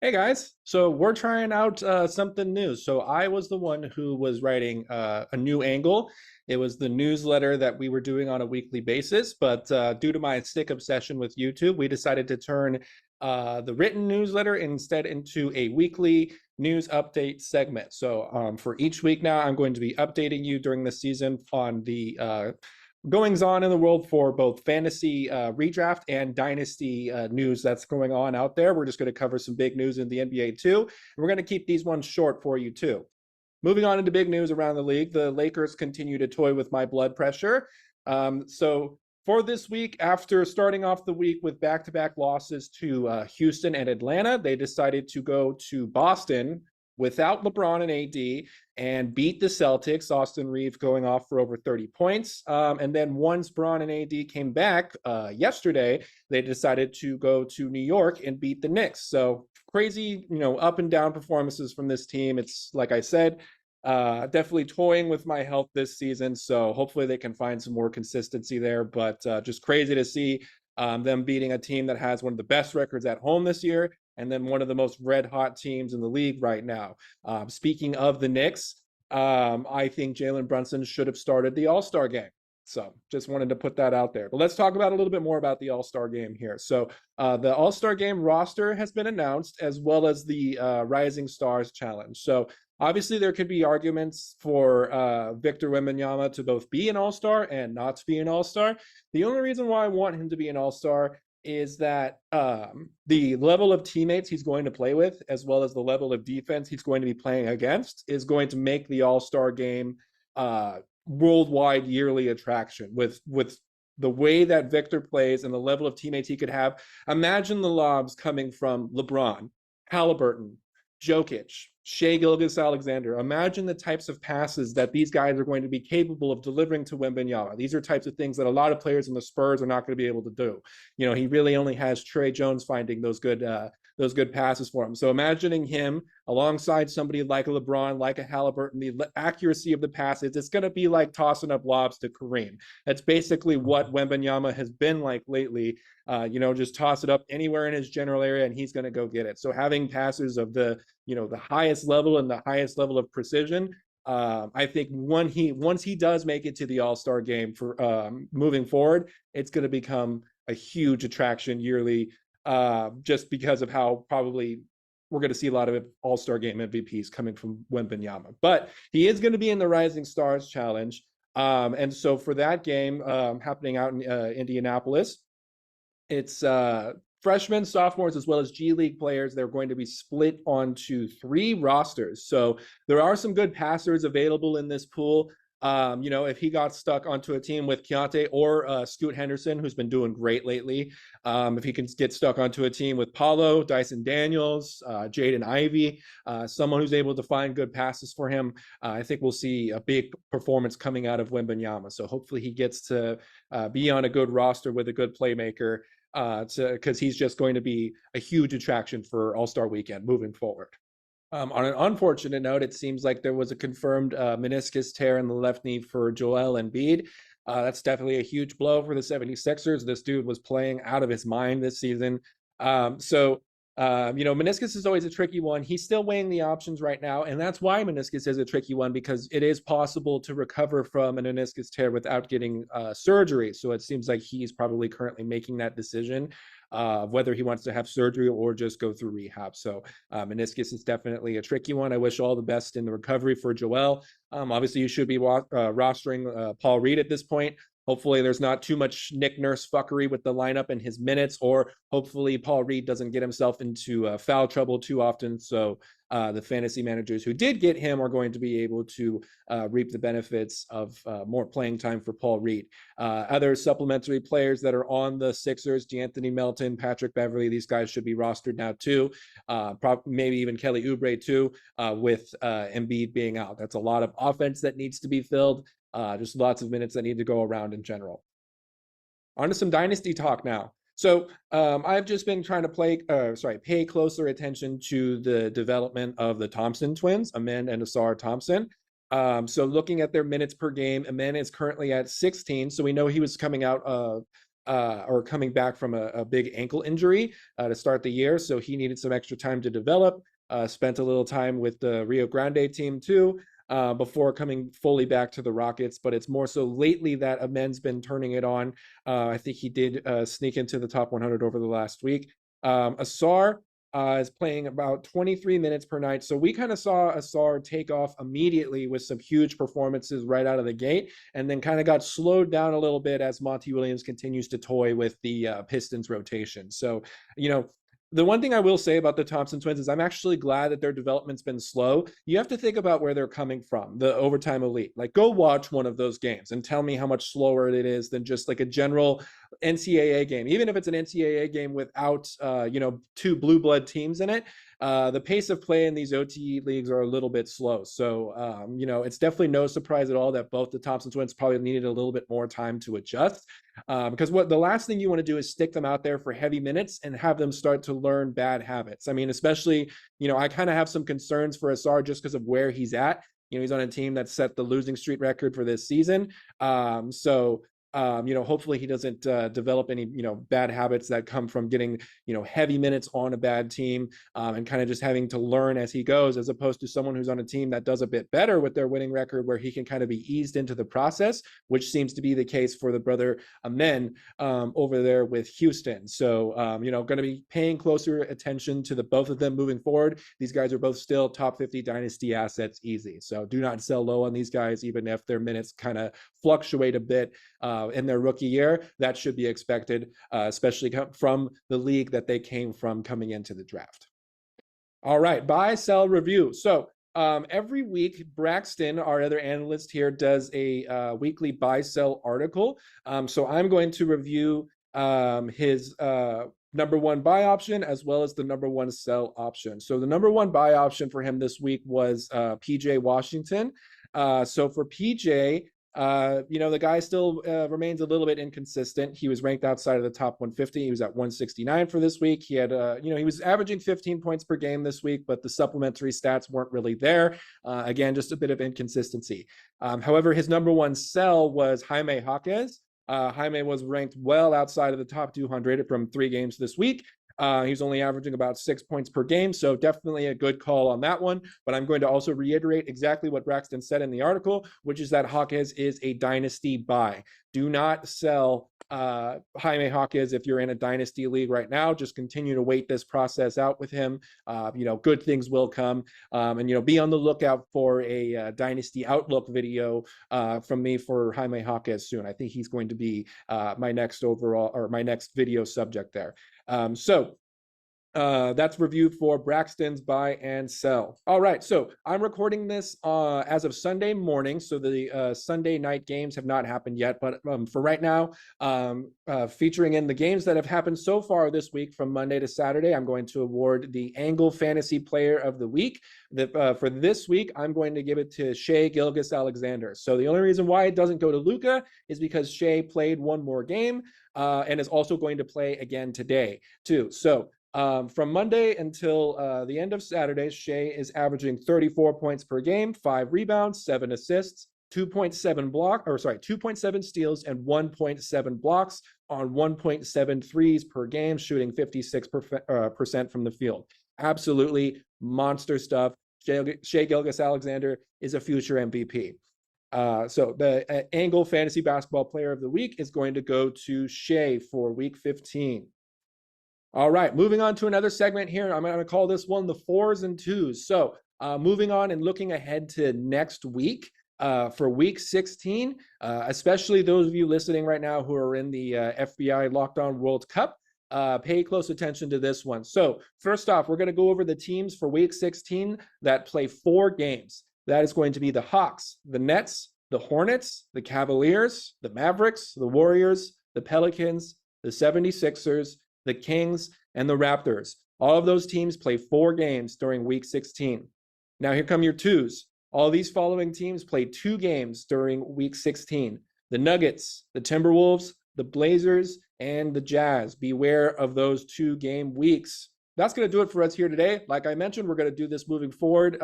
Hey guys, so we're trying out something new. So I was the one who was writing a new angle. It was the newsletter that we were doing on a weekly basis, but due to my stick obsession with YouTube, we decided to turn the written newsletter instead into a weekly news update segment. So for each week now, I'm going to be updating you during the season on the goings on in the world for both fantasy redraft and dynasty news that's going on out there. We're just going to cover some big news in the NBA too. And we're going to keep these ones short for you too. Moving on into big news around the league, the Lakers continue to toy with my blood pressure. So for this week, after starting off the week with back-to-back losses to Houston and Atlanta, they decided to go to Boston without LeBron and AD and beat the Celtics. Austin Reeves going off for over 30 points. And then once Bron and AD came back yesterday, they decided to go to New York and beat the Knicks. So crazy, up and down performances from this team. It's like I said, definitely toying with my health this season. So hopefully they can find some more consistency there. But just crazy to see them beating a team that has one of the best records at home this year, and then one of the most red hot teams in the league right now. Speaking of the Knicks, I think Jalen Brunson should have started the All-Star game. So just wanted to put that out there. But let's talk about a little bit more about the All-Star game here. So the All-Star game roster has been announced, as well as the Rising Stars Challenge. So obviously there could be arguments for Victor Wembanyama to both be an All-Star and not to be an All-Star. The only reason why I want him to be an All-Star is that the level of teammates he's going to play with, as well as the level of defense he's going to be playing against, is going to make the All-Star game worldwide yearly attraction. With the way that Victor plays and the level of teammates he could have, imagine the lobs coming from LeBron, Halliburton, Jokic, Shea Gilgeous-Alexander. Imagine the types of passes that these guys are going to be capable of delivering to Wembanyama. These are types of things that a lot of players in the Spurs are not going to be able to do. He really only has Trey Jones finding those good passes for him. So imagining him alongside somebody like a LeBron, like a Halliburton, the accuracy of the passes, it's going to be like tossing up lobs to Kareem. That's basically what Wembanyama has been like lately. Just toss it up anywhere in his general area and he's going to go get it. So having passes of the highest level and the highest level of precision, I think once he does make it to the All-Star game for moving forward, it's going to become a huge attraction yearly, just because of how probably we're going to see a lot of All-Star game MVPs coming from Wembanyama. But he is going to be in the Rising Stars Challenge. And so for that game happening out in Indianapolis, it's freshmen, sophomores, as well as G League players. They're going to be split onto 3 rosters. So there are some good passers available in this pool. If he got stuck onto a team with Keontae or Scoot Henderson, who's been doing great lately, if he can get stuck onto a team with Paulo, Dyson Daniels, Jaden Ivey, someone who's able to find good passes for him, I think we'll see a big performance coming out of Wembanyama. So hopefully he gets to be on a good roster with a good playmaker, because he's just going to be a huge attraction for All-Star Weekend moving forward. On an unfortunate note, it seems like there was a confirmed meniscus tear in the left knee for Joel Embiid. That's definitely a huge blow for the 76ers. This dude was playing out of his mind this season. Meniscus is always a tricky one. He's still weighing the options right now, and that's why meniscus is a tricky one, because it is possible to recover from a meniscus tear without getting surgery. So it seems like he's probably currently making that decision whether he wants to have surgery or just go through rehab. So meniscus is definitely a tricky one. I wish all the best in the recovery for Joel. Obviously, you should be rostering Paul Reed at this point. Hopefully there's not too much Nick Nurse fuckery with the lineup and his minutes, or hopefully Paul Reed doesn't get himself into foul trouble too often. So the fantasy managers who did get him are going to be able to reap the benefits of more playing time for Paul Reed. Other supplementary players that are on the Sixers, D'Anthony Melton, Patrick Beverley, these guys should be rostered now too. Maybe even Kelly Oubre too, with Embiid being out. That's a lot of offense that needs to be filled. Just lots of minutes that need to go around in general. On to some dynasty talk now. So I've just been trying to pay closer attention to the development of the Thompson twins, Amen and Ausar Thompson. So looking at their minutes per game, Amen is currently at 16. So we know he was coming out or coming back from a big ankle injury to start the year. So he needed some extra time to develop. Spent a little time with the Rio Grande team too, before coming fully back to the Rockets. But it's more so lately that Amen's been turning it on. I think he did sneak into the top 100 over the last week. Ausar is playing about 23 minutes per night. So we kind of saw Ausar take off immediately with some huge performances right out of the gate, and then kind of got slowed down a little bit as Monty Williams continues to toy with the Pistons rotation. So, you know, the one thing I will say about the Thompson Twins is I'm actually glad that their development's been slow. You have to think about where they're coming from, the overtime elite. Like, go watch one of those games and tell me how much slower it is than just like a general NCAA game. Even if it's an NCAA game without, two blue blood teams in it, the pace of play in these OTE leagues are a little bit slow. So, it's definitely no surprise at all that both the Thompson Twins probably needed a little bit more time to adjust. Because what the last thing you want to do is stick them out there for heavy minutes and have them start to learn bad habits. I mean, especially, I kind of have some concerns for Ausar just because of where he's at. He's on a team that set the losing streak record for this season. Hopefully he doesn't develop any, bad habits that come from getting, heavy minutes on a bad team, and kind of just having to learn as he goes, as opposed to someone who's on a team that does a bit better with their winning record, where he can kind of be eased into the process, which seems to be the case for the brother Amen over there with Houston. So, going to be paying closer attention to the both of them moving forward. These guys are both still top 50 dynasty assets easy. So do not sell low on these guys, even if their minutes kind of fluctuate a bit in their rookie year. That should be expected, especially from the league that they came from coming into the draft. All right, buy, sell, review. So every week, Braxton, our other analyst here, does a weekly buy, sell article. So I'm going to review his number one buy option as well as the number one sell option. So the number one buy option for him this week was PJ Washington. So for PJ, the guy still remains a little bit inconsistent. He was ranked outside of the top 150. He was at 169 for this week. He had, he was averaging 15 points per game this week, but the supplementary stats weren't really there. Again, just a bit of inconsistency. However, his number one sell was Jaime Jaquez. Jaime was ranked well outside of the top 200 from 3 games this week. He's only averaging about 6 points per game, so definitely a good call on that one. But I'm going to also reiterate exactly what Braxton said in the article, which is that Jaquez is a dynasty buy. Do not sell Jaime Jaquez if you're in a dynasty league right now. Just continue to wait this process out with him. Good things will come. And be on the lookout for a dynasty outlook video from me for Jaime Jaquez soon. I think he's going to be my next video subject there. That's review for Braxton's buy and sell. All right, so I'm recording this as of Sunday morning, so the Sunday night games have not happened yet, but for right now, featuring in the games that have happened so far this week from Monday to Saturday, I'm going to award the Angle Fantasy Player of the Week. For this week, I'm going to give it to Shai Gilgeous-Alexander. So the only reason why it doesn't go to Luka is because Shai played one more game and is also going to play again today too. So from Monday until the end of Saturday, Shai is averaging 34 points per game, 5 rebounds, 7 assists, 2.7 steals, and 1.7 blocks on 1.7 threes per game, shooting 56% from the field. Absolutely monster stuff. Shai Gilgeous-Alexander is a future MVP. So the Angle Fantasy Basketball Player of the Week is going to go to Shai for week 15. All right, moving on to another segment here. I'm going to call this one the 4s and 2s. So moving on and looking ahead to next week for week 16, especially those of you listening right now who are in the FBI Locked On World Cup, pay close attention to this one. So first off, we're going to go over the teams for week 16 that play 4 games. That is going to be the Hawks, the Nets, the Hornets, the Cavaliers, the Mavericks, the Warriors, the Pelicans, the 76ers, the Kings, and the Raptors. All of those teams play 4 games during week 16. Now here come your 2s. All these following teams play 2 games during week 16. The Nuggets, the Timberwolves, the Blazers, and the Jazz. Beware of those 2-game weeks. that's going to do it for us here today. Like I mentioned, we're going to do this moving forward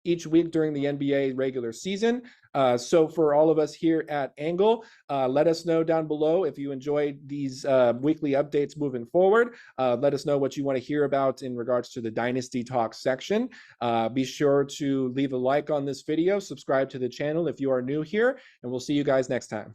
each week during the NBA regular season. So for all of us here at Angle, let us know down below if you enjoyed these weekly updates moving forward. Let us know what you want to hear about in regards to the Dynasty Talk section. Be sure to leave a like on this video, subscribe to the channel if you are new here, and we'll see you guys next time.